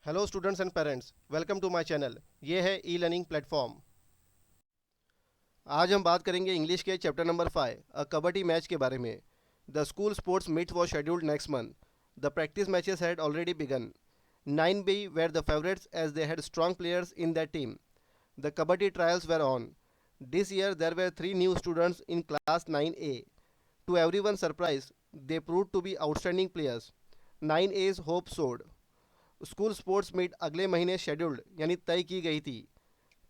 Hello students and parents, welcome to my channel. ये है e learning platform. आज हम बात करेंगे इंग्लिश के chapter number 5 a kabaddi match के बारे में। The school sports meet was scheduled next month. The practice matches had already begun. 9B were the favorites as they had strong players in their team. The kabaddi trials were on. This year there were 3 new students in class 9A. To everyone's surprise, they proved to be outstanding players. 9A's hope soared. School sports meet अगले महीने scheduled यानी तय की गई थी।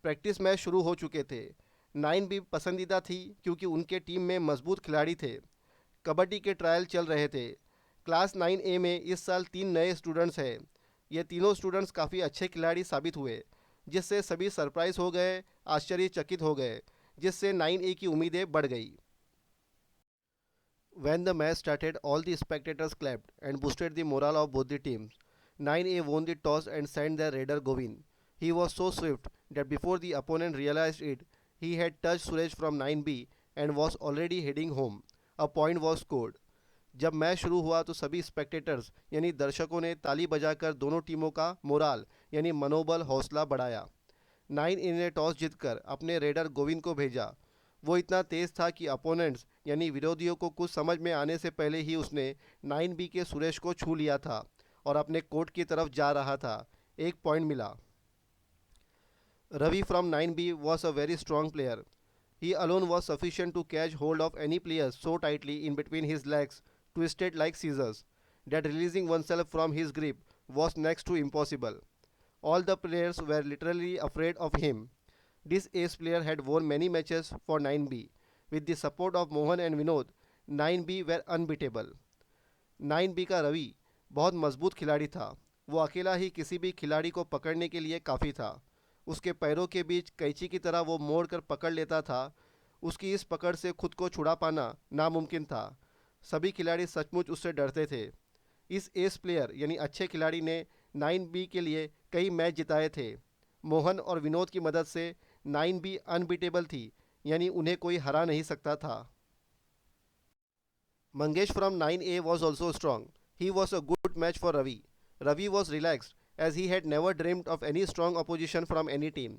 Practice match शुरू हो चुके थे। 9B पसंदीदा थी क्योंकि उनके टीम में मजबूत खिलाड़ी थे। कबड्डी के ट्रायल चल रहे थे। क्लास 9A में इस साल 3 नए स्टूडेंट्स हैं। ये तीनों स्टूडेंट्स काफ़ी अच्छे खिलाड़ी साबित हुए, जिससे सभी सरप्राइज हो गए, आश्चर्यचकित हो गए, जिससे 9A की उम्मीदें बढ़ गई। When the match started, all the spectators clapped and boosted the morale of both the teams. 9A won the toss and sent their raider Govin. He was so swift that before the opponent realized it, he had touched Suresh from 9B and was already heading home. A point was scored. जब match शुरू हुआ तो सभी spectators यानी दर्शकों ने ताली बजाकर दोनों टीमों का मोराल यानी मनोबल हौसला बढ़ाया। 9A ने टॉस जीतकर अपने रेडर गोविंद को भेजा। वो इतना तेज़ था कि अपोनेंट्स यानी विरोधियों को कुछ समझ में आने से पहले ही उसने 9B के सुरेश को छू लिया था और अपने कोर्ट की तरफ जा रहा था। एक पॉइंट मिला। Ravi from 9B was a very strong player. He alone was sufficient to catch hold of any player so tightly in between his legs, twisted like scissors, that releasing oneself from his grip was next to impossible. All the players were literally afraid of him. This ace player had won many matches for 9B. With the support of Mohan and Vinod, 9B were unbeatable. 9B का रवि बहुत मजबूत खिलाड़ी था। वो अकेला ही किसी भी खिलाड़ी को पकड़ने के लिए काफ़ी था। उसके पैरों के बीच कैंची की तरह वो मोड़ कर पकड़ लेता था। उसकी इस पकड़ से खुद को छुड़ा पाना नामुमकिन था। सभी खिलाड़ी सचमुच उससे डरते थे। इस एस प्लेयर यानी अच्छे खिलाड़ी ने 9B के लिए कई मैच जिताए थे। मोहन और विनोद की मदद से 9B अनबीटेबल थी, यानी उन्हें कोई हरा नहीं सकता था। Mangesh from 9A was also strong. He was a good match for Ravi. Ravi was relaxed as he had never dreamed of any strong opposition from any team.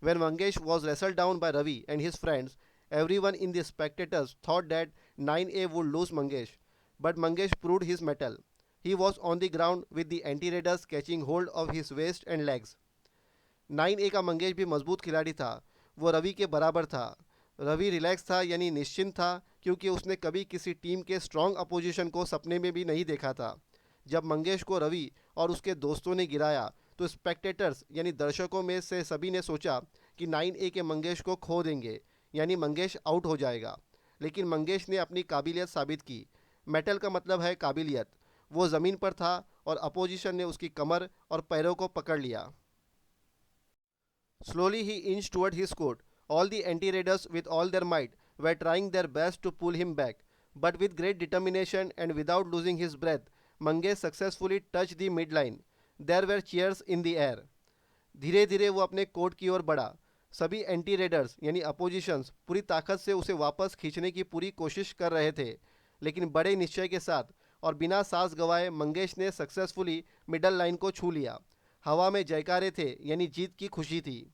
When Mangesh was wrestled down by Ravi and his friends, everyone in the spectators thought that 9A would lose Mangesh. But Mangesh proved his mettle. He was on the ground with the anti-raiders catching hold of his waist and legs. 9A का मंगेश भी मजबूत खिलाड़ी था। वो रवि के बराबर था। Ravi relax था यानी निश्चिंत था, क्योंकि उसने कभी किसी टीम के स्ट्रॉन्ग अपोजिशन को सपने में भी नहीं देखा था। जब मंगेश को रवि और उसके दोस्तों ने गिराया तो स्पेक्टेटर्स यानी दर्शकों में से सभी ने सोचा कि 9A के मंगेश को खो देंगे, यानी मंगेश आउट हो जाएगा। लेकिन मंगेश ने अपनी काबिलियत साबित की। मेटल का मतलब है काबिलियत। वो ज़मीन पर था और अपोजिशन ने उसकी कमर और पैरों को पकड़ लिया। Slowly he inched toward his court. All the anti-raiders with all their might were trying their best to pull him back, but with great determination and without losing his breath, Mangesh successfully touched the midline. There were cheers in the air. धीरे धीरे वो अपने court की ओर बढ़ा। सभी anti readers यानी oppositions पूरी ताकत से उसे वापस खींचने की पूरी कोशिश कर रहे थे, लेकिन बड़े निश्चय के साथ और बिना सांस गंवाए मंगेश ने सक्सेसफुली मिडल लाइन को छू लिया। हवा में जयकारे थे यानी जीत की खुशी थी।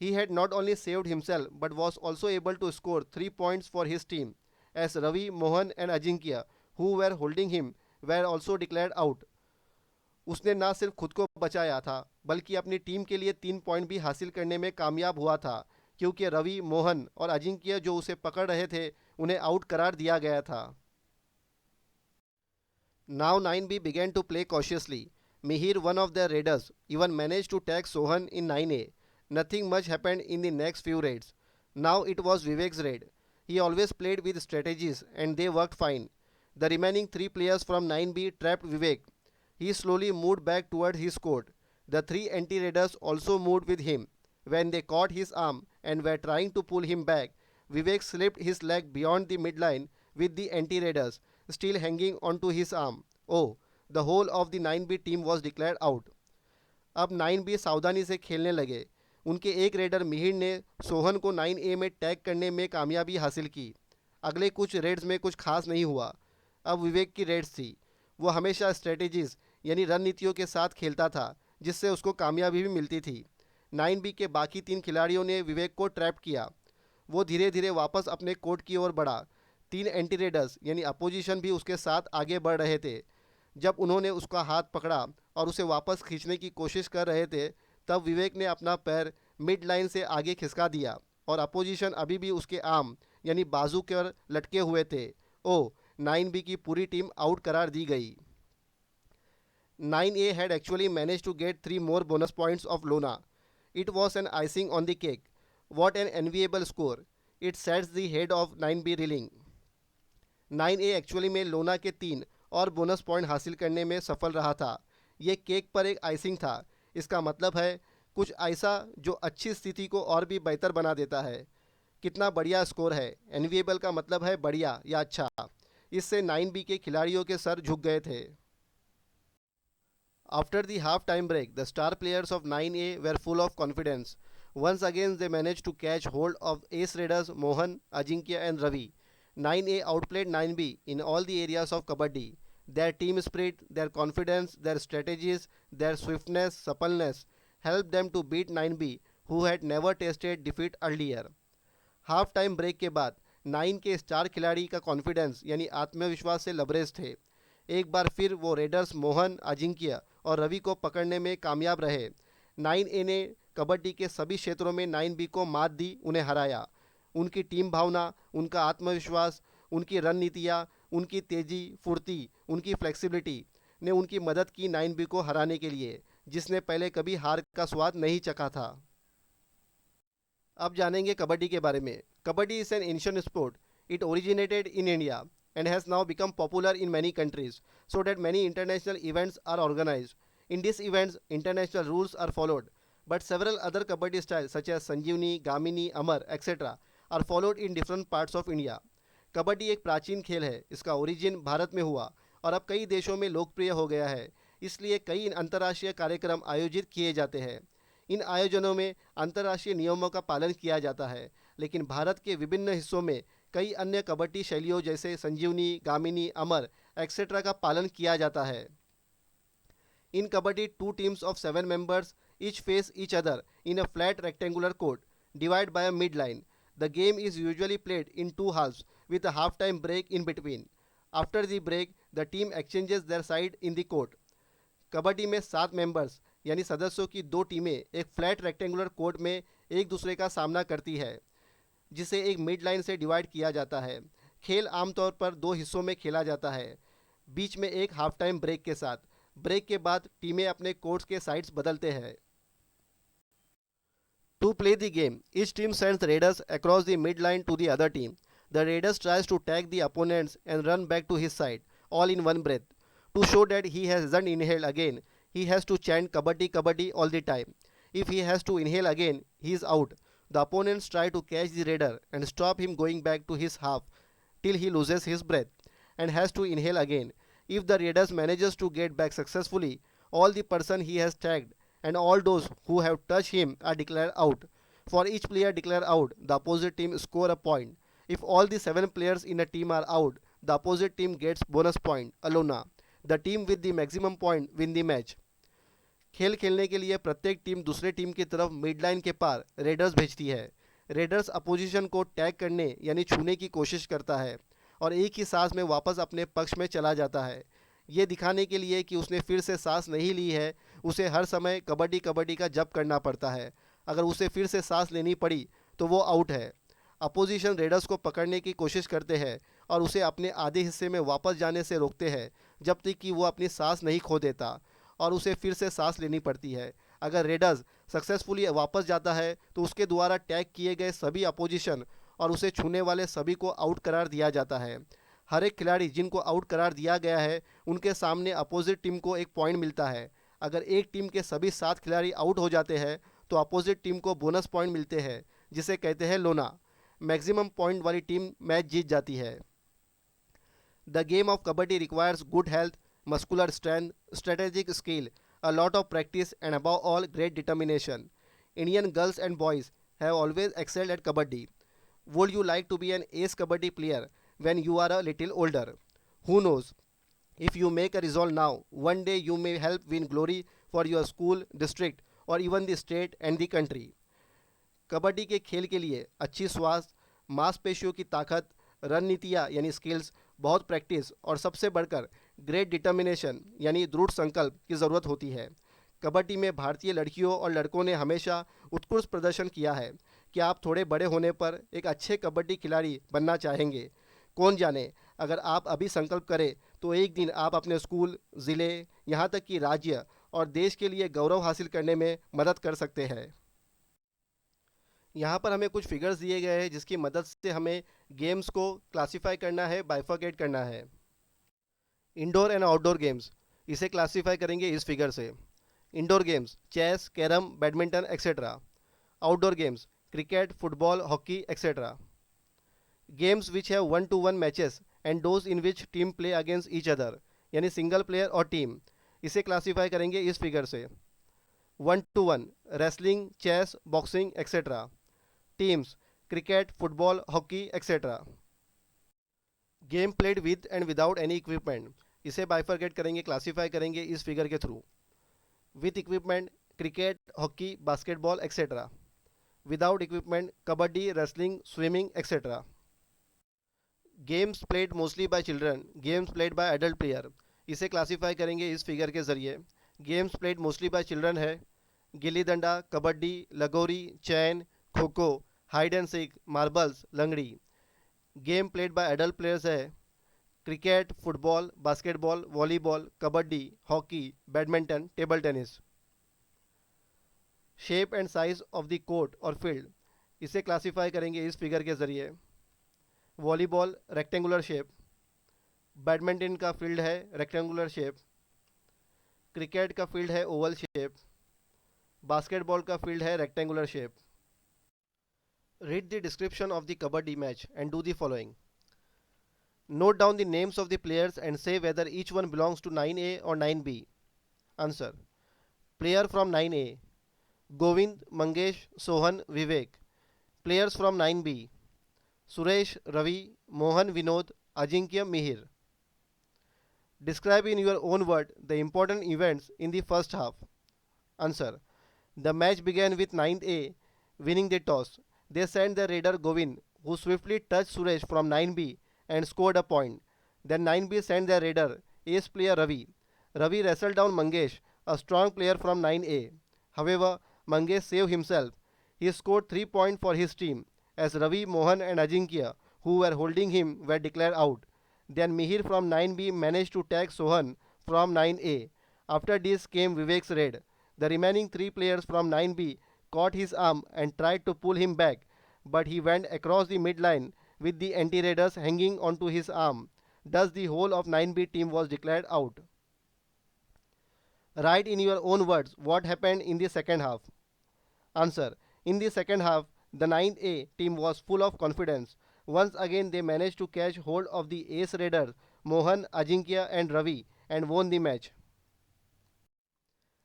He had not only saved himself but was also able to score 3 points for his team, as Ravi, Mohan and Ajinkya, who were holding him, were also declared out. उसने ना सिर्फ खुद को बचाया था बल्कि अपनी टीम के लिए 3 पॉइंट भी हासिल करने में कामयाब हुआ था, क्योंकि रवि, मोहन और अजिंक्य जो उसे पकड़ रहे थे उन्हें आउट करार दिया गया था। Now 9B began to play cautiously. Mihir, one of their raiders, even managed to tag Sohan in 9A. Nothing much happened in the next few raids. Now it was Vivek's raid. He always played with strategies and they worked fine. The remaining 3 players from 9B trapped Vivek. He slowly moved back toward his court. The 3 anti-raiders also moved with him. When they caught his arm and were trying to pull him back, Vivek slipped his leg beyond the midline with the anti-raiders still hanging onto his arm. Oh, the whole of the 9B team was declared out. अब 9B सावधानी से खेलने लगे। उनके एक raider Mihir ने सोहन को 9A में टैग करने में कामयाबी हासिल की। अगले कुछ रेड्स में कुछ खास नहीं हुआ। अब विवेक की रेड्स थी। वो हमेशा स्ट्रेटेजीज यानी रणनीतियों के साथ खेलता था, जिससे उसको कामयाबी भी मिलती थी। 9B के बाकी 3 खिलाड़ियों ने विवेक को ट्रैप किया। वो धीरे धीरे वापस अपने कोर्ट की ओर बढ़ा। 3 एंटी रेडर्स यानी अपोजिशन भी उसके साथ आगे बढ़ रहे थे। जब उन्होंने उसका हाथ पकड़ा और उसे वापस खींचने की कोशिश कर रहे थे, तब विवेक ने अपना पैर मिड लाइन से आगे खिसका दिया और अपोजिशन अभी भी उसके आर्म यानी बाजू पर लटके हुए थे। ओ 9B की पूरी टीम आउट करार दी गई। 9A had actually managed to get 3 more bonus points of Lona. It was an icing on the cake. What an enviable score. It sets the head of 9B reeling. 9A actually में लोना के 3 और bonus point हासिल करने में सफल रहा था। ये केक पर एक आइसिंग था। इसका मतलब है कुछ ऐसा जो अच्छी स्थिति को और भी बेहतर बना देता है। कितना बढ़िया स्कोर है। एनविएबल का मतलब है बढ़िया या अच्छा। इससे 9B के खिलाड़ियों के सर झुक गए थे। After the half-time break, the star players of 9A were full of confidence. Once again, they managed to catch hold of ace raiders Mohan, Ajinkya and Ravi. 9A outplayed 9B in all the areas of Kabaddi. Their team spirit, their confidence, their strategies, their swiftness, suppleness helped them to beat 9B, who had never tasted defeat earlier. Half time break के बाद 9 के star खिलाड़ी का confidence यानी आत्मविश्वास से लबरेज थे। एक बार फिर वो रेडर्स मोहन, अजिंक्य और रवि को पकड़ने में कामयाब रहे। 9A ने कबड्डी के सभी क्षेत्रों में 9B को मात दी, उन्हें हराया। उनकी टीम भावना, उनका आत्मविश्वास, उनकी रणनीतियाँ, उनकी तेज़ी, फुर्ती, उनकी फ्लेक्सिबिलिटी ने उनकी मदद की 9B को हराने के लिए, जिसने पहले कभी हार का स्वाद नहीं चखा था। अब जानेंगे कबड्डी के बारे में। Kabaddi is an ancient sport. It originated in India and has now become popular in many countries, so that many international events are organized. In these events, international rules are followed, but several other kabaddi styles such as Sanjeevani, Gamini, Amar, etc. are followed in different parts of India. Kabaddi एक प्राचीन खेल है। इसका origin Bharat में हुआ और अब कई देशों में लोकप्रिय हो गया है। इसलिए कई अंतर्राष्ट्रीय कार्यक्रम आयोजित किए जाते हैं। इन आयोजनों में अंतर्राष्ट्रीय नियमों का पालन किया जाता है, लेकिन भारत के विभिन्न हिस्सों में कई अन्य कबड्डी शैलियों जैसे संजीवनी, गामिनी, अमर एक्सेट्रा का पालन किया जाता है। इन kabaddi 2 teams of 7 members each face each other in a flat rectangular court divided by a midline. The game is usually played in 2 halves with a half-time break in between. After the break, the team exchanges their side in the court. Kabaddi में 7 members यानी सदस्यों की 2 टीमें एक flat rectangular court में एक दूसरे का सामना करती है, जिसे एक मिड लाइन से डिवाइड किया जाता है। खेल आमतौर पर 2 हिस्सों में खेला जाता है, बीच में एक हाफ टाइम ब्रेक के साथ। ब्रेक के बाद टीमें अपने कोर्ट्स के साइड्स बदलते हैं। To play the game, each team sends raiders across the mid line to the other team. The raiders tries to tag the opponents and run back to his side, all in one breath. To show that he hasn't inhaled again, he has to chant kabaddi kabaddi all the time. If he has to inhale again, he is out. The opponents try to catch the raider and stop him going back to his half till he loses his breath and has to inhale again. If the raider manages to get back successfully, all the person he has tagged and all those who have touched him are declared out. For each player declared out, the opposite team score a point. If all the 7 players in a team are out, the opposite team gets bonus point, alona. The team with the maximum point win the match. खेल खेलने के लिए प्रत्येक team दूसरे team की तरफ mid line के पार readers भेजती है. रेडर्स अपोजिशन को टैग करने यानी छूने की कोशिश करता है और एक ही सांस में वापस अपने पक्ष में चला जाता है, ये दिखाने के लिए कि उसने फिर से सांस नहीं ली है. उसे हर समय कबड्डी कबड्डी का जप करना पड़ता है. अगर उसे फिर से सांस लेनी पड़ी तो वो आउट है. अपोजिशन रेडर्स को पकड़ने की कोशिश करते हैं और उसे अपने आधे हिस्से में वापस जाने से रोकते हैं जब तक कि वो अपनी सांस नहीं खो देता और उसे फिर से सांस लेनी पड़ती है. अगर रेडर्स सक्सेसफुली वापस जाता है तो उसके द्वारा टैग किए गए सभी अपोजिशन और उसे छूने वाले सभी को आउट करार दिया जाता है. हर एक खिलाड़ी जिनको आउट करार दिया गया है उनके सामने अपोजिट टीम को एक पॉइंट मिलता है. अगर एक टीम के सभी 7 खिलाड़ी आउट हो जाते हैं तो अपोजिट टीम को बोनस पॉइंट मिलते हैं, जिसे कहते हैं लोना. मैक्सिमम पॉइंट वाली टीम मैच जीत जाती है. The game of kabaddi requires good health, muscular strength, strategic skill, a lot of practice and above all great determination. Indian girls and boys have always excelled at kabaddi. Would you like to be an ace kabaddi player when you are a little older? Who knows? If you make a resolve now, one day you may help win glory for your school, district or even the state and the country. Kabaddi के खेल के लिए अच्छी स्वास्थ्य, मांसपेशियों की ताकत, रणनीतियाँ यानी स्किल्स, बहुत प्रैक्टिस और सबसे बढ़कर ग्रेट डिटर्मिनेशन यानी दृढ़ संकल्प की ज़रूरत होती है। कबड्डी में भारतीय लड़कियों और लड़कों ने हमेशा उत्कृष्ट प्रदर्शन किया है। क्या आप थोड़े बड़े होने पर एक अच्छे कबड्डी खिलाड़ी बनना चाहेंगे? कौन जाने, अगर आप अभी संकल्प करें तो एक दिन आप अपने स्कूल, ज़िले, यहाँ तक कि राज्य और देश के लिए गौरव हासिल करने में मदद कर सकते हैं। यहाँ पर हमें कुछ फिगर्स दिए गए हैं जिसकी मदद से हमें गेम्स को क्लासिफाई करना है, बाइफरकेट करना है। इंडोर एंड आउटडोर गेम्स, इसे क्लासिफाई करेंगे इस फिगर से। Indoor games chess, carrom, badminton etcetera. Outdoor games cricket, football, hockey etcetera. Games which have 1-to-1 matches and those in which team play against each other यानी single player और team, इसे classify करेंगे इस figure से। 1-to-1 wrestling, chess, boxing etcetera. Teams cricket, football, hockey etcetera. Game played with and without any equipment, इसे bifurcate करेंगे, classify करेंगे इस फिगर के through. With equipment cricket, hockey, basketball etcetera. Without equipment kabaddi, wrestling, swimming etcetera. Games played mostly by children, games played by adult player, इसे classify करेंगे इस figure के ज़रिए। Games played mostly by children है gilli danda, kabaddi, lagori, chain, kho kho, hide and seek, marbles, langdi. Game played by adult players है cricket, football, basketball, volleyball, kabaddi, hockey, badminton, table tennis. Shape and size of the court और field, इसे classify करेंगे इस figure के ज़रिए। Volleyball rectangular shape, badminton का field है rectangular shape, cricket का फील्ड है ओवल शेप, बास्केटबॉल का फील्ड है rectangular shape. Read the description of the kabaddi match and do the following. Note down the names of the players and say whether each one belongs to 9A or 9B. Answer. Player from 9A Govind, Mangesh, Sohan, Vivek. Players from 9B Suresh, Ravi, Mohan, Vinod, Ajinkya, Mihir. Describe in your own word the important events in the first half. Answer. The match began with 9A winning the toss. They sent their raider Govind, who swiftly touched Suresh from 9B and scored a point. Then 9B sent their raider, ace player Ravi. Ravi wrestled down Mangesh, a strong player from 9A. However, Mangesh saved himself. He scored 3 points for his team, as Ravi, Mohan and Ajinkya, who were holding him, were declared out. Then Mihir from 9B managed to tag Sohan from 9A. After this came Vivek's raid. The remaining 3 players from 9B caught his arm and tried to pull him back, but he went across the midline with the anti-raiders hanging onto his arm. Thus, the whole of 9B team was declared out. Write in your own words what happened in the second half. Answer. In the second half, the 9A team was full of confidence. Once again, they managed to catch hold of the ace raiders Mohan, Ajinkya, and Ravi and won the match.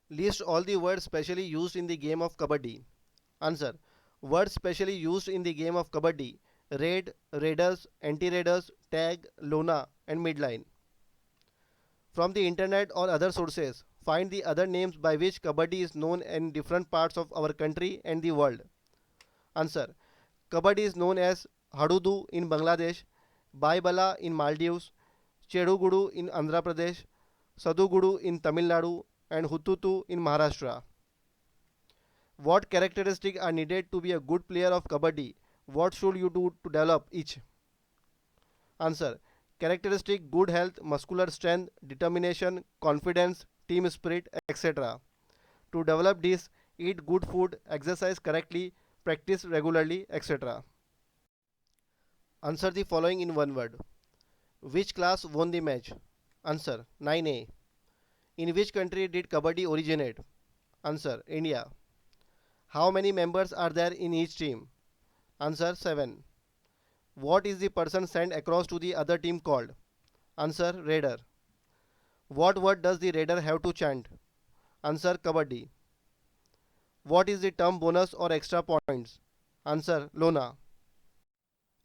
List all the words specially used in the game of kabaddi. Answer. Words specially used in the game of kabaddi: raid, raiders, anti-raiders, tag, lona and midline. From the internet or other sources, find the other names by which kabaddi is known in different parts of our country and the world. Answer. Kabaddi is known as Hadudu in Bangladesh, Baibala in Maldives, Chedugudu in Andhra Pradesh, Sadugudu in Tamil Nadu and Hututu in Maharashtra. What characteristics are needed to be a good player of kabaddi? What should you do to develop each? Answer. Characteristic: good health, muscular strength, determination, confidence, team spirit, etc. To develop this, eat good food, exercise correctly, practice regularly, etc. Answer the following in one word. Which class won the match? Answer. 9A. In which country did kabaddi originate? Answer. India. How many members are there in each team? Answer. 7. What is the person sent across to the other team called? Answer. Raider. What word does the raider have to chant? Answer. Kabaddi. What is the term bonus or extra points? Answer. Lona.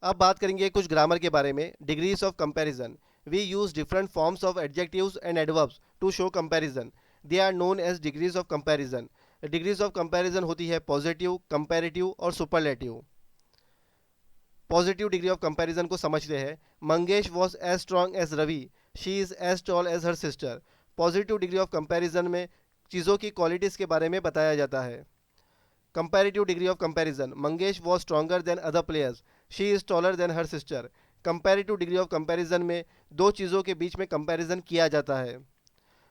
अब बात करेंगे कुछ grammar के बारे में. Degrees of comparison. We use different forms of adjectives and adverbs to show comparison. They are known as degrees of comparison. Degrees of comparison होती है positive, comparative और superlative. Positive degree of comparison को समझते हैं. Mangesh was as strong as Ravi, she is as tall as her sister. Positive degree of comparison में चीज़ों की qualities के बारे में बताया जाता है. Comparative degree of comparison, Mangesh was stronger than other players, she is taller than her sister. Comparative degree of comparison में दो चीज़ों के बीच में कंपैरिजन किया जाता है.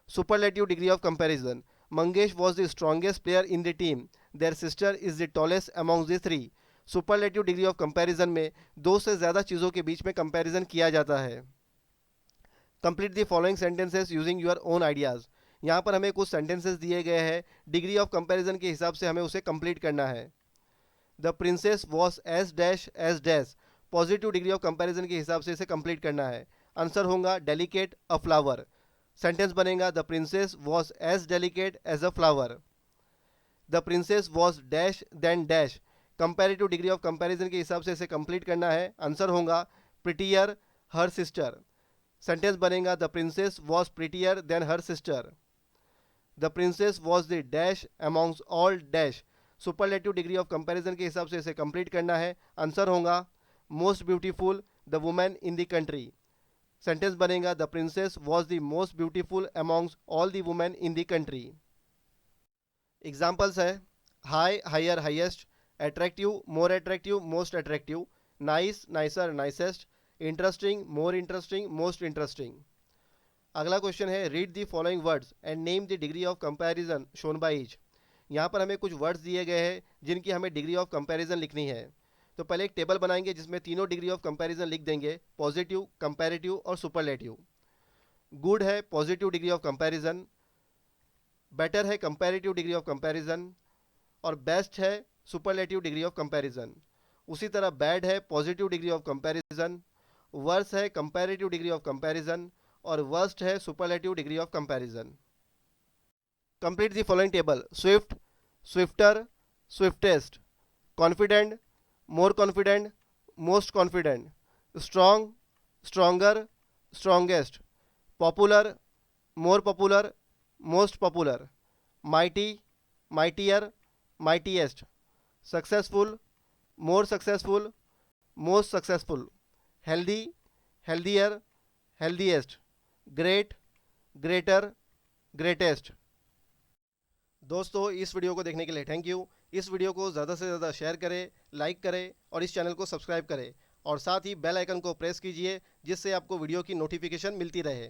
Superlative degree of comparison, Mangesh was the strongest player in the team, their sister is the tallest among the three. Superlative degree of comparison में दो से ज़्यादा चीज़ों के बीच में कंपैरिजन किया जाता है. Complete the following sentences using your own ideas. यहाँ पर हमें कुछ सेंटेंसेस दिए गए हैं, डिग्री ऑफ कंपैरिजन के हिसाब से हमें उसे कंप्लीट करना है. The princess was as dash as dash. Positive degree of comparison के हिसाब से इसे कंप्लीट करना है. आंसर होगा डेलिकेट अ फ्लावर. सेंटेंस बनेगा the princess was as delicate as a flower. The princess was dash than dash. Comparative degree of comparison के हिसाब से इसे कंप्लीट करना है. आंसर होगा प्रिटियर हर सिस्टर. सेंटेंस बनेगा the princess was prettier than her sister. The princess was the dash amongst all dash. Superlative degree of comparison के हिसाब से इसे कंप्लीट करना है. आंसर होगा most beautiful the women in the country. Sentence बनेगा the princess was the most beautiful amongst all the women in the country. Examples है high, higher, highest, attractive, more attractive, most attractive, nice, nicer, nicest, interesting, more interesting, most interesting. अगला question है read the following words and name the degree of comparison shown by each. यहाँ पर हमें कुछ words दिए गए हैं जिनकी हमें डिग्री ऑफ कंपैरिजन लिखनी है. तो पहले एक टेबल बनाएंगे जिसमें तीनों डिग्री ऑफ कंपैरिजन लिख देंगे, पॉजिटिव, कंपैरेटिव और सुपरलेटिव. गुड है positive degree of comparison, better है कंपैरेटिव डिग्री ऑफ कंपैरिजन और बेस्ट है सुपरलेटिव डिग्री ऑफ कंपैरिजन. उसी तरह बैड है positive degree of comparison, worse है कंपैरेटिव डिग्री ऑफ कंपैरिजन और वर्स्ट है superlative degree of comparison. Complete the following table. Swift, swifter, swiftest, confident, more confident, most confident, strong, stronger, strongest, popular, more popular, most popular, mighty, mightier, mightiest, successful, more successful, most successful, healthy, healthier, healthiest, great, greater, greatest. दोस्तों इस video को देखने के लिए thank you. इस video को ज़्यादा से ज़्यादा शेयर करें, लाइक करें और इस चैनल को सब्सक्राइब करें और साथ ही बेल आइकन को प्रेस कीजिए जिससे आपको वीडियो की नोटिफिकेशन मिलती रहे.